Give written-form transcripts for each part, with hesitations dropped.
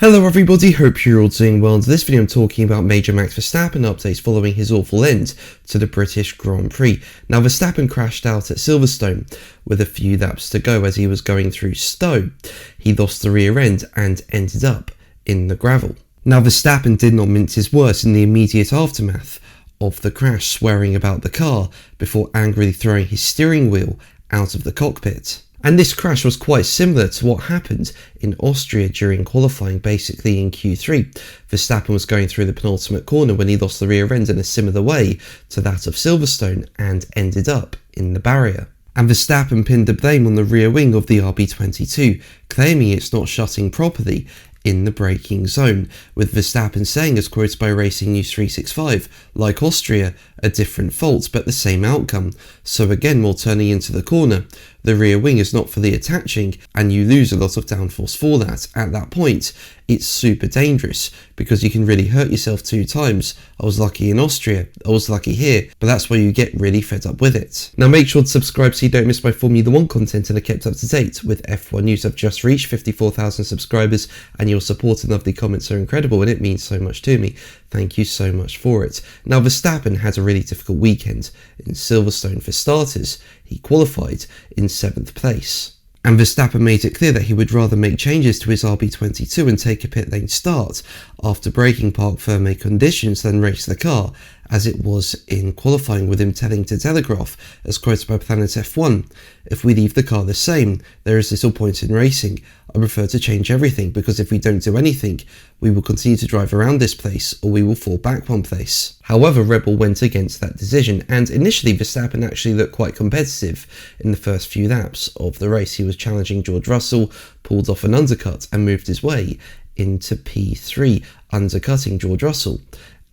Hello everybody, hope you're all doing well. In this video I'm talking about Major Max Verstappen updates following his awful end to the British Grand Prix. Now Verstappen crashed out at Silverstone with a few laps to go as he was going through Stowe. He lost the rear end and ended up in the gravel. Now Verstappen did not mince his words in the immediate aftermath of the crash, swearing about the car before angrily throwing his steering wheel out of the cockpit. And this crash was quite similar to what happened in Austria during qualifying, basically in Q3. Verstappen was going through the penultimate corner when he lost the rear end in a similar way to that of Silverstone and ended up in the barrier. And Verstappen pinned the blame on the rear wing of the RB22, claiming it's not shutting properly in the braking zone, with Verstappen saying, as quoted by Racing News 365, like Austria, a different fault but the same outcome. So again, while turning into the corner, the rear wing is not fully attaching and you lose a lot of downforce for that. At that point, it's super dangerous because you can really hurt yourself 2 times. I was lucky in Austria, I was lucky here, but that's why you get really fed up with it. Now make sure to subscribe so you don't miss my Formula 1 content and are kept up to date with F1 news. I've just reached 54,000 subscribers and your support and lovely comments are incredible and it means so much to me. Thank you so much for it. Now Verstappen had a really difficult weekend in Silverstone. For starters, he qualified in 7th place. And Verstappen made it clear that he would rather make changes to his RB22 and take a pit lane start after braking park firme conditions than race the car, as it was in qualifying, with him telling to Telegraph, as quoted by Planet F1, "If we leave the car the same, there is little point in racing. I prefer to change everything because if we don't do anything, we will continue to drive around this place or we will fall back one place." However, Red Bull went against that decision, and initially Verstappen actually looked quite competitive in the first few laps of the race. He was challenging George Russell, pulled off an undercut and moved his way into P3, undercutting George Russell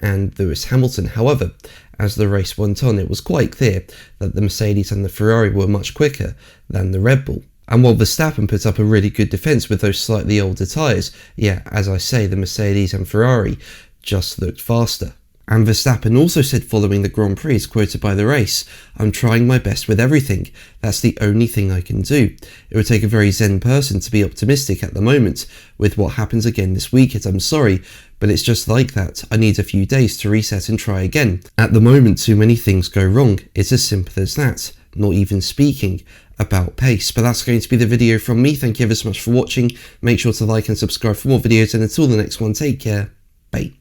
and Lewis Hamilton. However, as the race went on, it was quite clear that the Mercedes and the Ferrari were much quicker than the Red Bull. And while Verstappen put up a really good defence with those slightly older tyres, yeah, as I say, the Mercedes and Ferrari just looked faster. And Verstappen also said following the Grand Prix, quoted by the race, "I'm trying my best with everything. That's the only thing I can do. It would take a very zen person to be optimistic at the moment with what happens again this weekend. I'm sorry, but it's just like that. I need a few days to reset and try again. At the moment, too many things go wrong. It's as simple as that. Not even speaking about pace." But that's going to be the video from me. Thank you ever so much for watching. Make sure to like and subscribe for more videos, and until the next one, take care. Bye.